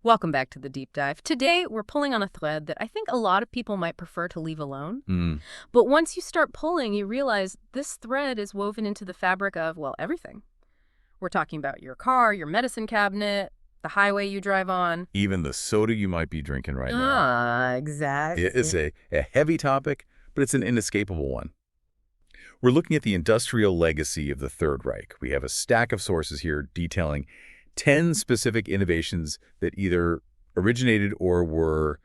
Welcome back to the deep dive. Today, we're pulling on a thread that I think a lot of people might prefer to leave alone. But once you start pulling, you realize this thread is woven into the fabric of, well, everything. We're talking about your car, your medicine cabinet, the highway you drive on. Even the soda you might be drinking right now. Exactly. It's a heavy topic, but it's an inescapable one. We're looking at the industrial legacy of the Third Reich. We have a stack of sources here detailing 10 specific innovations that either originated or were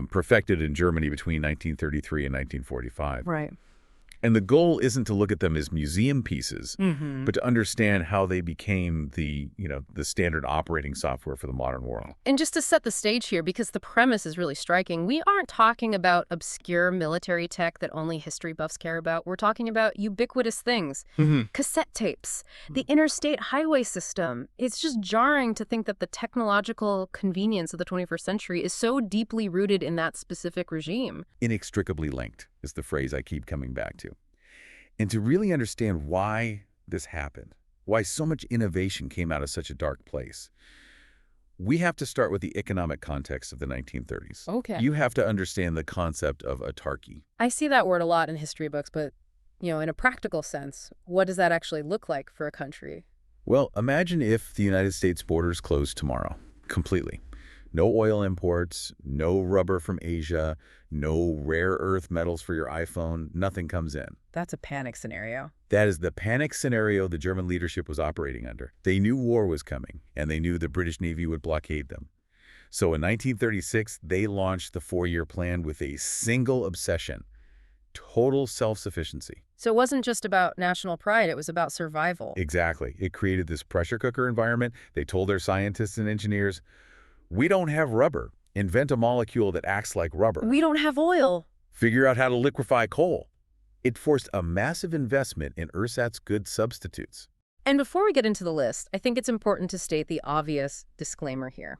perfected in Germany between 1933 and 1945. Right. And the goal isn't to look at them as museum pieces, but to understand how they became the standard operating software for the modern world. And just to set the stage here, because the premise is really striking, we aren't talking about obscure military tech that only history buffs care about. We're talking about ubiquitous things. Cassette tapes, the interstate highway system. It's just jarring to think that the technological convenience of the 21st century is so deeply rooted in that specific regime. Inextricably linked is the phrase I keep coming back to. And to really understand why this happened, why so much innovation came out of such a dark place, we have to start with the economic context of the 1930s. Okay. You have to understand the concept of autarky. I see that word a lot in history books, but, in a practical sense, what does that actually look like for a country? Well, imagine if the United States borders closed tomorrow, completely. No oil imports, no rubber from Asia, no rare earth metals for your iPhone, nothing comes in. That's a panic scenario. That is the panic scenario the German leadership was operating under. They knew war was coming, and they knew the British Navy would blockade them. So in 1936, they launched the four-year plan with a single obsession: total self-sufficiency. So it wasn't just about national pride, it was about survival. Exactly. It created this pressure cooker environment. They told their scientists and engineers, we don't have rubber. Invent a molecule that acts like rubber. We don't have oil. Figure out how to liquefy coal. It forced a massive investment in ersatz good substitutes. And before we get into the list, I think it's important to state the obvious disclaimer here.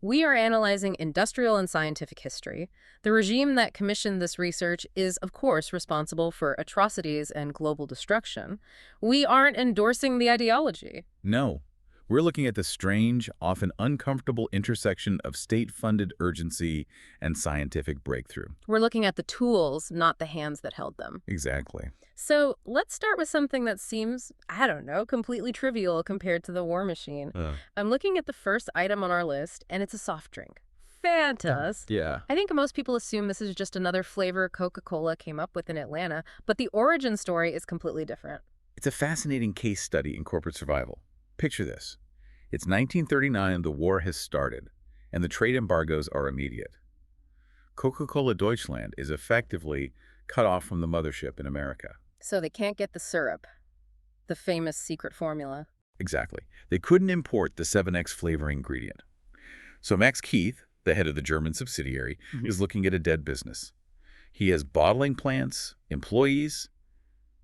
We are analyzing industrial and scientific history. The regime that commissioned this research is, of course, responsible for atrocities and global destruction. We aren't endorsing the ideology. No. We're looking at the strange, often uncomfortable intersection of state-funded urgency and scientific breakthrough. We're looking at the tools, not the hands that held them. Exactly. So let's start with something that seems, I don't know, completely trivial compared to the war machine. I'm looking at the first item on our list, and it's a soft drink. Fanta. Yeah. I think most people assume this is just another flavor Coca-Cola came up with in Atlanta, but the origin story is completely different. It's a fascinating case study in corporate survival. Picture this. It's 1939, the war has started, and the trade embargoes are immediate. Coca-Cola Deutschland is effectively cut off from the mothership in America. So they can't get the syrup, the famous secret formula. Exactly. They couldn't import the 7X flavor ingredient. So Max Keith, the head of the German subsidiary, is looking at a dead business. He has bottling plants, employees,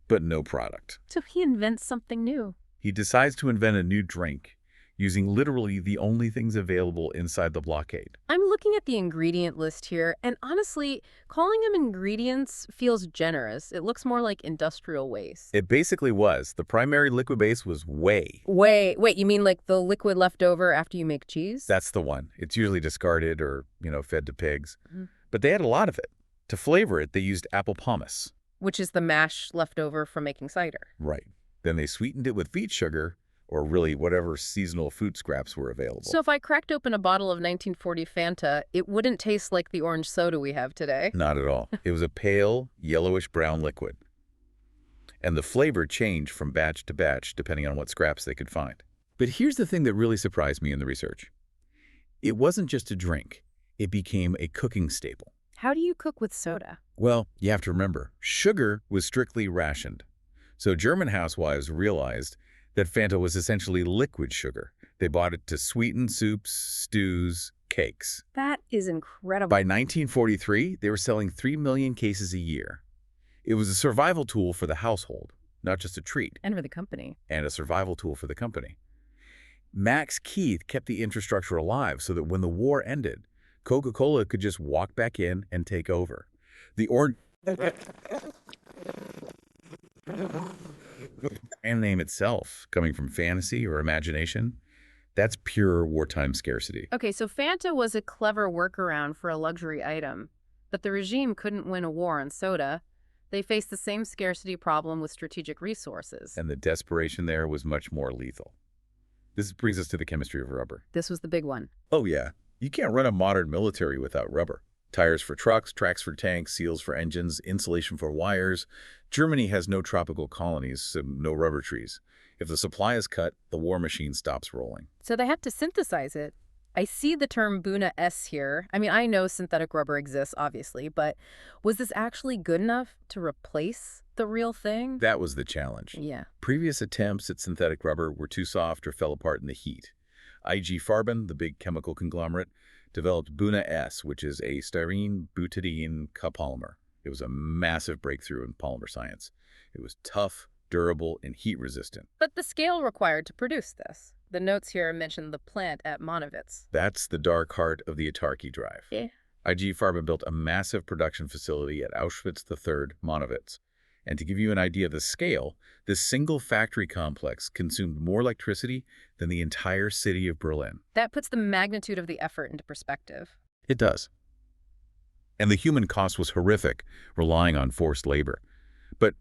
but no product. So he invents something new. He decides to invent a new drink, using literally the only things available inside the blockade. I'm looking at the ingredient list here, and honestly, calling them ingredients feels generous. It looks more like industrial waste. It basically was. The primary liquid base was whey. Wait, you mean like the liquid left over after you make cheese? That's the one. It's usually discarded or, fed to pigs. But they had a lot of it. To flavor it, they used apple pomace. Which is the mash left over from making cider. Right. Then they sweetened it with beet sugar, or really whatever seasonal food scraps were available. So if I cracked open a bottle of 1940 Fanta, it wouldn't taste like the orange soda we have today. Not at all. It was a pale, yellowish-brown liquid. And the flavor changed from batch to batch depending on what scraps they could find. But here's the thing that really surprised me in the research. It wasn't just a drink. It became a cooking staple. How do you cook with soda? Well, you have to remember, sugar was strictly rationed. So German housewives realized that Fanta was essentially liquid sugar. They bought it to sweeten soups, stews, cakes. That is incredible. By 1943, they were selling 3 million cases a year. It was a survival tool for the household, not just a treat. And for the company. And a survival tool for the company. Max Keith kept the infrastructure alive so that when the war ended, Coca-Cola could just walk back in and take over. The brand name itself, coming from fantasy or imagination, That's pure wartime scarcity. Okay, so Fanta was a clever workaround for a luxury item, but the regime couldn't win a war on soda. They faced the same scarcity problem with strategic resources. And the desperation there was much more lethal. This brings us to the chemistry of rubber. This was the big one. Oh yeah, you can't run a modern military without rubber. Tires for trucks, tracks for tanks, seals for engines, insulation for wires. Germany has no tropical colonies, so no rubber trees. If the supply is cut, the war machine stops rolling. So they had to synthesize it. I see the term Buna S here. I mean, I know synthetic rubber exists, obviously, but was this actually good enough to replace the real thing? That was the challenge. Yeah. Previous attempts at synthetic rubber were too soft or fell apart in the heat. IG Farben, the big chemical conglomerate, developed Buna S, which is a styrene butadiene copolymer. It was a massive breakthrough in polymer science. It was tough, durable, and heat-resistant. But the scale required to produce this. The notes here mention the plant at Monowitz. That's the dark heart of the Autarky drive. Yeah. IG Farben built a massive production facility at Auschwitz III, Monowitz. And to give you an idea of the scale, this single factory complex consumed more electricity than the entire city of Berlin. That puts the magnitude of the effort into perspective. It does. And the human cost was horrific, relying on forced labor. But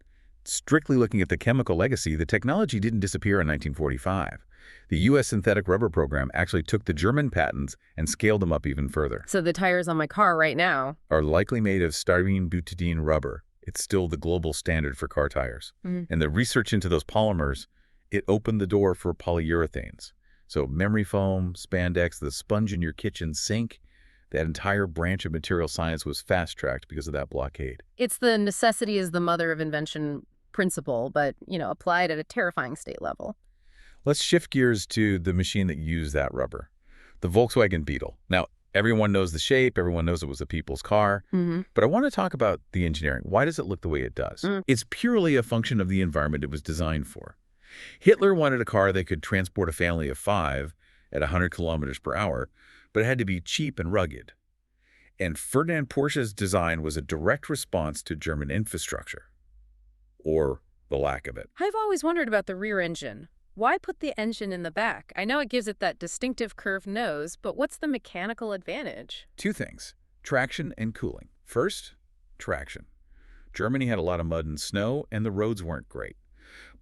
strictly looking at the chemical legacy, the technology didn't disappear in 1945. The U.S. synthetic rubber program actually took the German patents and scaled them up even further. So the tires on my car right now Are likely made of styrene butadiene rubber. It's still the global standard for car tires. And the research into those polymers, it opened the door for polyurethanes. So memory foam, spandex, the sponge in your kitchen sink, that entire branch of material science was fast-tracked because of that blockade. It's the necessity is the mother of invention principle, but, applied at a terrifying state level. Let's shift gears to the machine that used that rubber, the Volkswagen Beetle. Now, everyone knows the shape, everyone knows it was a people's car, but I want to talk about the engineering. Why does it look the way it does? It's purely a function of the environment it was designed for. Hitler wanted a car that could transport a family of 5 at 100 kilometers per hour, but it had to be cheap and rugged. And Ferdinand Porsche's design was a direct response to German infrastructure, or the lack of it. I've always wondered about the rear engine. Why put the engine in the back? I know it gives it that distinctive curved nose, but what's the mechanical advantage? 2 things, traction and cooling. First, traction. Germany had a lot of mud and snow, and the roads weren't great.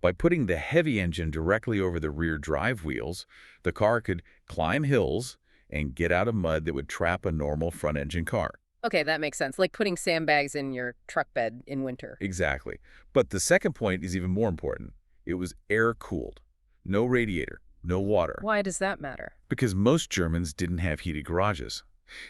By putting the heavy engine directly over the rear drive wheels, the car could climb hills and get out of mud that would trap a normal front-engine car. Okay, that makes sense. Like putting sandbags in your truck bed in winter. Exactly. But the second point is even more important. It was air-cooled. No radiator, no water. Why does that matter? Because most Germans didn't have heated garages.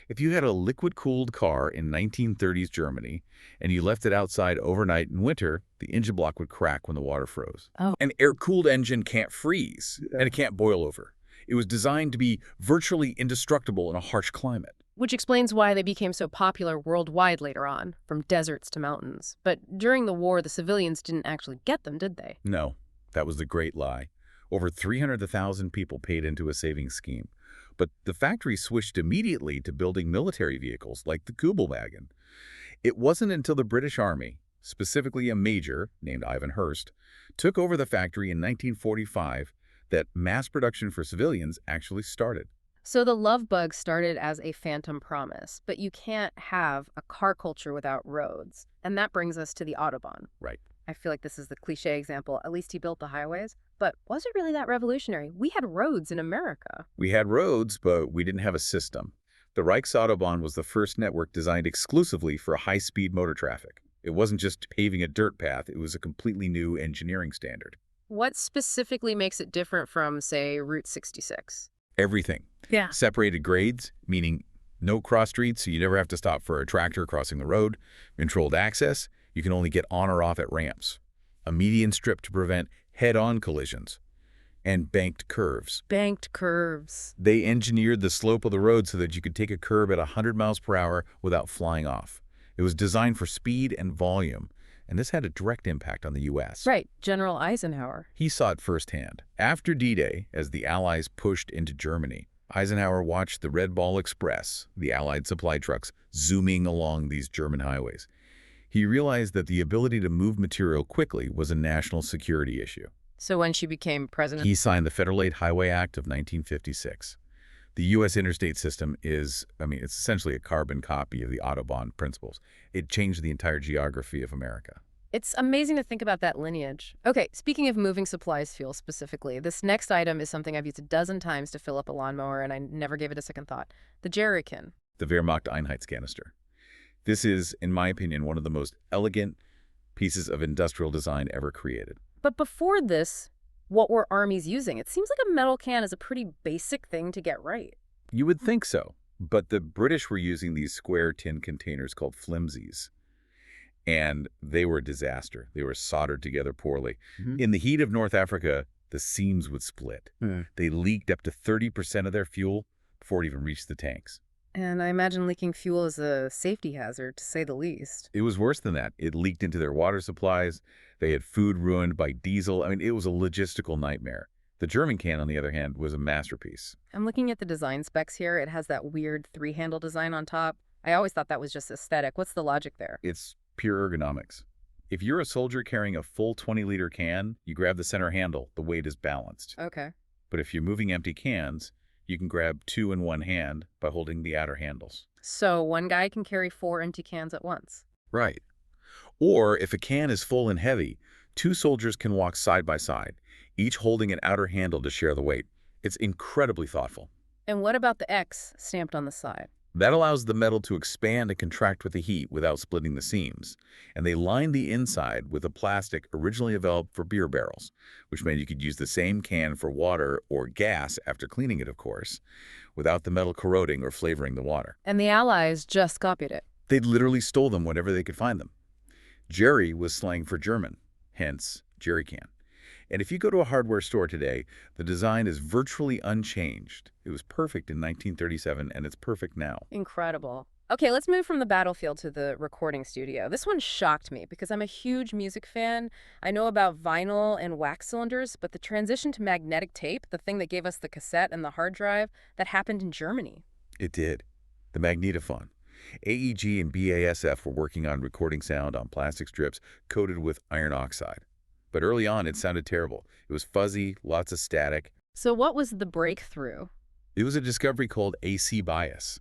If you had a liquid-cooled car in 1930s Germany and you left it outside overnight in winter, the engine block would crack when the water froze. Oh. An air-cooled engine can't freeze, and it can't boil over. It was designed to be virtually indestructible in a harsh climate. Which explains why they became so popular worldwide later on, from deserts to mountains. But during the war, the civilians didn't actually get them, did they? No, that was the great lie. Over 300,000 people paid into a savings scheme. But the factory switched immediately to building military vehicles like the Kubelwagen. It wasn't until the British Army, specifically a major named Ivan Hearst, took over the factory in 1945 that mass production for civilians actually started. So the love bug started as a phantom promise, but you can't have a car culture without roads. And that brings us to the Autobahn. Right. I feel like this is the cliche example. At least he built the highways. But was it really that revolutionary? We had roads in America. We had roads, but we didn't have a system. The Reich's Autobahn was the first network designed exclusively for high-speed motor traffic. It wasn't just paving a dirt path, it was a completely new engineering standard. What specifically makes it different from, say, Route 66? Everything. Yeah. Separated grades, meaning no cross streets, so you never have to stop for a tractor crossing the road. Controlled access, you can only get on or off at ramps. A median strip to prevent head-on collisions. And banked curves. Banked curves. They engineered the slope of the road so that you could take a curb at 100 miles per hour without flying off. It was designed for speed and volume, and this had a direct impact on the U.S. Right, General Eisenhower. He saw it firsthand. After D-Day, as the Allies pushed into Germany, Eisenhower watched the Red Ball Express, the Allied supply trucks, zooming along these German highways. He realized that the ability to move material quickly was a national security issue. So when she became president? He signed the Federal Aid Highway Act of 1956. The U.S. interstate system is, it's essentially a carbon copy of the Autobahn principles. It changed the entire geography of America. It's amazing to think about that lineage. Okay, speaking of moving supplies fuel specifically, this next item is something I've used a dozen times to fill up a lawnmower, and I never gave it a second thought. The Jerrycan. The Wehrmacht Einheitskanister. This is, in my opinion, one of the most elegant pieces of industrial design ever created. But before this, what were armies using? It seems like a metal can is a pretty basic thing to get right. You would think so, but the British were using these square tin containers called flimsies, and they were a disaster. They were soldered together poorly. In the heat of North Africa, the seams would split. They leaked up to 30% of their fuel before it even reached the tanks. And I imagine leaking fuel is a safety hazard, to say the least. It was worse than that. It leaked into their water supplies. They had food ruined by diesel. It was a logistical nightmare. The German can, on the other hand, was a masterpiece. I'm looking at the design specs here. It has that weird three-handle design on top. I always thought that was just aesthetic. What's the logic there? It's pure ergonomics. If you're a soldier carrying a full 20-liter can, you grab the center handle. The weight is balanced. Okay. But if you're moving empty cans, you can grab two in one hand by holding the outer handles. So one guy can carry 4 empty cans at once. Right. Or if a can is full and heavy, 2 soldiers can walk side by side, each holding an outer handle to share the weight. It's incredibly thoughtful. And what about the X stamped on the side? That allows the metal to expand and contract with the heat without splitting the seams. And they lined the inside with a plastic originally developed for beer barrels, which meant you could use the same can for water or gas after cleaning it, of course, without the metal corroding or flavoring the water. And the Allies just copied it. They literally stole them whenever they could find them. Jerry was slang for German, hence Jerrycan. And if you go to a hardware store today, the design is virtually unchanged. It was perfect in 1937, and it's perfect now. Incredible. Okay, let's move from the battlefield to the recording studio. This one shocked me because I'm a huge music fan. I know about vinyl and wax cylinders, but the transition to magnetic tape, the thing that gave us the cassette and the hard drive, that happened in Germany. It did. The magnetophone. AEG and BASF were working on recording sound on plastic strips coated with iron oxide. But early on, it sounded terrible. It was fuzzy, lots of static. So what was the breakthrough? It was a discovery called AC bias.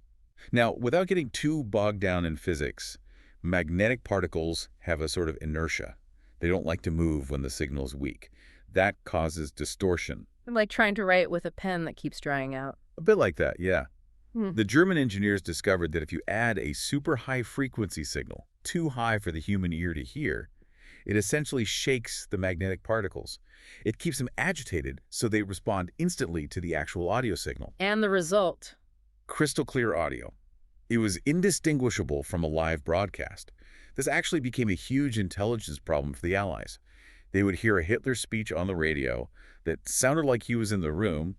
Now, without getting too bogged down in physics, magnetic particles have a sort of inertia. They don't like to move when the signal is weak. That causes distortion. Like trying to write with a pen that keeps drying out. A bit like that, yeah. The German engineers discovered that if you add a super high frequency signal, too high for the human ear to hear, it essentially shakes the magnetic particles. It keeps them agitated so they respond instantly to the actual audio signal. And the result? Crystal clear audio. It was indistinguishable from a live broadcast. This actually became a huge intelligence problem for the Allies. They would hear a Hitler speech on the radio that sounded like he was in the room,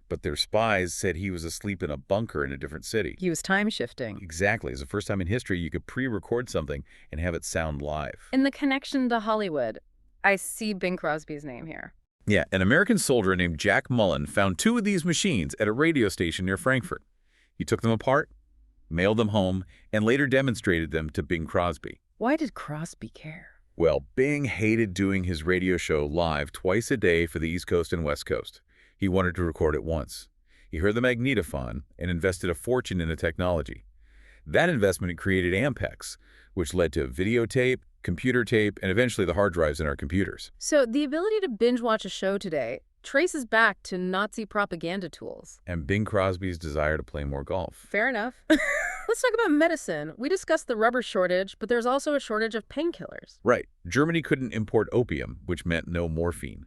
but their spies said he was asleep in a bunker in a different city. He was time shifting. Exactly. It's the first time in history you could pre-record something and have it sound live. In the connection to Hollywood, I see Bing Crosby's name here. Yeah, an American soldier named Jack Mullen found 2 of these machines at a radio station near Frankfurt. He took them apart, mailed them home, and later demonstrated them to Bing Crosby. Why did Crosby care? Well, Bing hated doing his radio show live twice a day for the East Coast and West Coast. He wanted to record it once. He heard the magnetophone and invested a fortune in the technology. That investment created Ampex, which led to videotape, computer tape, and eventually the hard drives in our computers. So the ability to binge watch a show today traces back to Nazi propaganda tools. And Bing Crosby's desire to play more golf. Fair enough. Let's talk about medicine. We discussed the rubber shortage, but there's also a shortage of painkillers. Right. Germany couldn't import opium, which meant no morphine.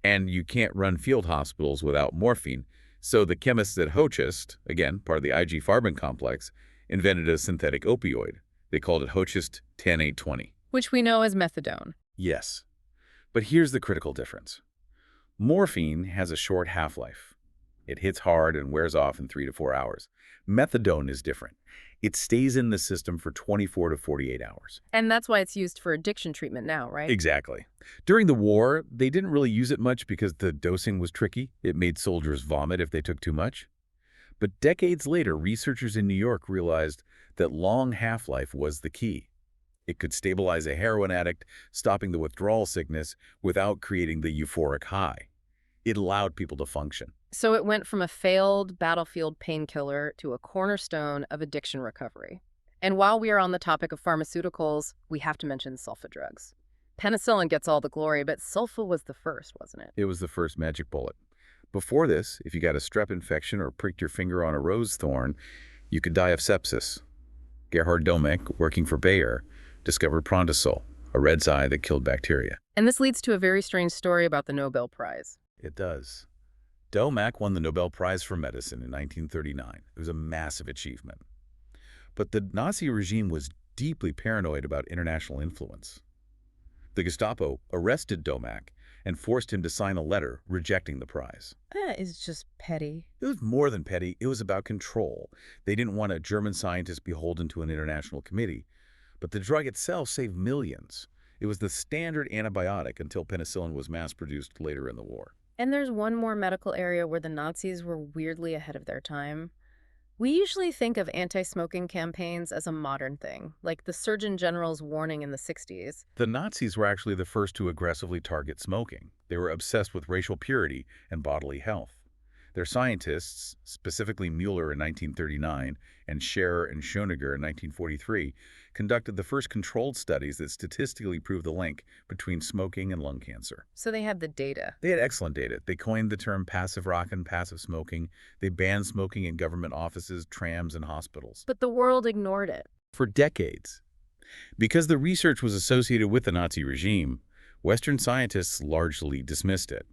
And you can't run field hospitals without morphine. So the chemists at Hochst, again, part of the IG Farben complex, invented a synthetic opioid. They called it Hochst 10820. Which we know as methadone. Yes. But here's the critical difference. Morphine has a short half-life. It hits hard and wears off in 3 to 4 hours. Methadone is different. It stays in the system for 24 to 48 hours. And that's why it's used for addiction treatment now, right? Exactly. During the war, they didn't really use it much because the dosing was tricky. It made soldiers vomit if they took too much. But decades later, researchers in New York realized that long half-life was the key. It could stabilize a heroin addict, stopping the withdrawal sickness without creating the euphoric high. It allowed people to function. So it went from a failed battlefield painkiller to a cornerstone of addiction recovery. And while we are on the topic of pharmaceuticals, we have to mention sulfa drugs. Penicillin gets all the glory, but sulfa was the first, wasn't it? It was the first magic bullet. Before this, if you got a strep infection or pricked your finger on a rose thorn, you could die of sepsis. Gerhard Domek, working for Bayer, discovered Prontisol, a red dye that killed bacteria. And this leads to a very strange story about the Nobel Prize. It does. Domek won the Nobel Prize for Medicine in 1939. It was a massive achievement. But the Nazi regime was deeply paranoid about international influence. The Gestapo arrested Domek and forced him to sign a letter rejecting the prize. That is just petty. It was more than petty. It was about control. They didn't want a German scientist beholden to an international committee. But the drug itself saved millions. It was the standard antibiotic until penicillin was mass-produced later in the war. And there's one more medical area where the Nazis were weirdly ahead of their time. We usually think of anti-smoking campaigns as a modern thing, like the Surgeon General's warning in the 60s. The Nazis were actually the first to aggressively target smoking. They were obsessed with racial purity and bodily health. Their scientists, specifically Mueller in 1939 and Scherer and Schoeniger in 1943, conducted the first controlled studies that statistically proved the link between smoking and lung cancer. So they had the data. They had excellent data. They coined the term passive rock and passive smoking. They banned smoking in government offices, trams, and hospitals. But the world ignored it. For decades. Because the research was associated with the Nazi regime, Western scientists largely dismissed it.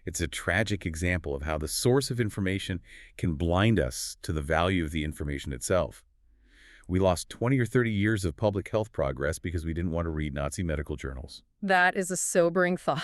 It's a tragic example of how the source of information can blind us to the value of the information itself. We lost 20 or 30 years of public health progress because we didn't want to read Nazi medical journals. That is a sobering thought.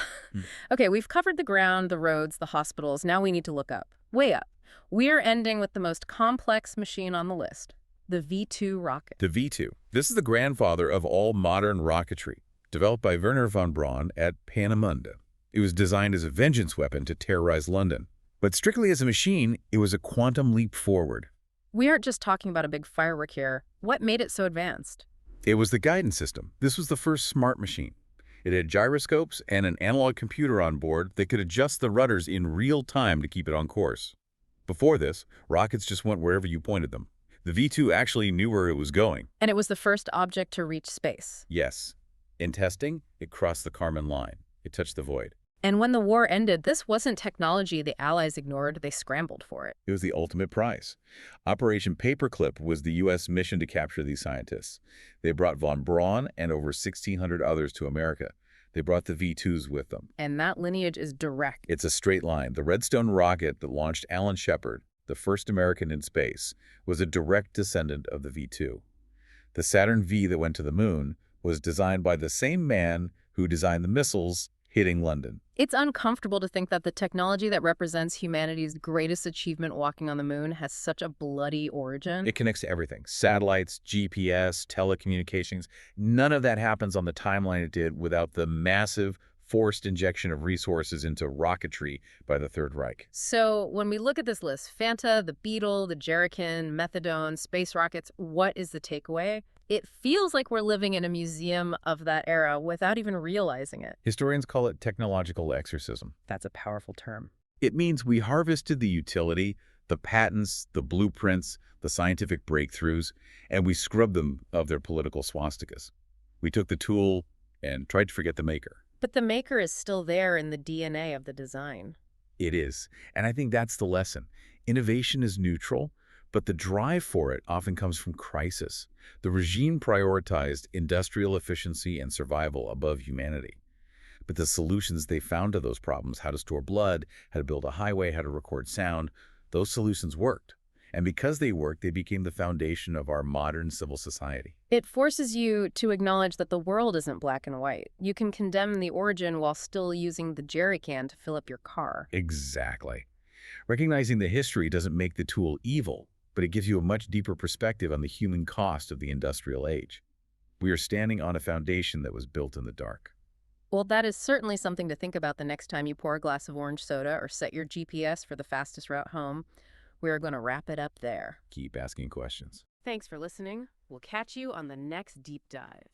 Okay, we've covered the ground, the roads, the hospitals. Now we need to look up. Way up. We're ending with the most complex machine on the list, the V-2 rocket. The V-2. This is the grandfather of all modern rocketry, developed by Wernher von Braun at Peenemünde. It was designed as a vengeance weapon to terrorize London. But strictly as a machine, it was a quantum leap forward. We aren't just talking about a big firework here. What made it so advanced? It was the guidance system. This was the first smart machine. It had gyroscopes and an analog computer on board that could adjust the rudders in real time to keep it on course. Before this, rockets just went wherever you pointed them. The V-2 actually knew where it was going. And it was the first object to reach space. Yes. In testing, it crossed the Kármán line. It touched the void. And when the war ended, this wasn't technology the Allies ignored. They scrambled for it. It was the ultimate prize. Operation Paperclip was the U.S. mission to capture these scientists. They brought von Braun and over 1,600 others to America. They brought the V-2s with them. And that lineage is direct. It's a straight line. The Redstone rocket that launched Alan Shepard, the first American in space, was a direct descendant of the V-2. The Saturn V that went to the moon was designed by the same man who designed the missiles hitting London. It's uncomfortable to think that the technology that represents humanity's greatest achievement, walking on the moon, has such a bloody origin. It connects to everything. Satellites, GPS, telecommunications. None of that happens on the timeline it did without the massive forced injection of resources into rocketry by the Third Reich. So when we look at this list, Fanta, the Beetle, the Jerrycan, methadone, space rockets, what is the takeaway? It feels like we're living in a museum of that era without even realizing it. Historians call it technological exorcism. That's a powerful term. It means we harvested the utility, the patents, the blueprints, the scientific breakthroughs, and we scrubbed them of their political swastikas. We took the tool and tried to forget the maker. But the maker is still there in the DNA of the design. It is. And I think that's the lesson. Innovation is neutral, but the drive for it often comes from crisis. The regime prioritized industrial efficiency and survival above humanity. But the solutions they found to those problems, how to store blood, how to build a highway, how to record sound, those solutions worked. And because they worked, they became the foundation of our modern civil society. It forces you to acknowledge that the world isn't black and white. You can condemn the origin while still using the jerrycan to fill up your car. Exactly. Recognizing the history doesn't make the tool evil, but it gives you a much deeper perspective on the human cost of the industrial age. We are standing on a foundation that was built in the dark. Well, that is certainly something to think about the next time you pour a glass of orange soda or set your GPS for the fastest route home. We are going to wrap it up there. Keep asking questions. Thanks for listening. We'll catch you on the next deep dive.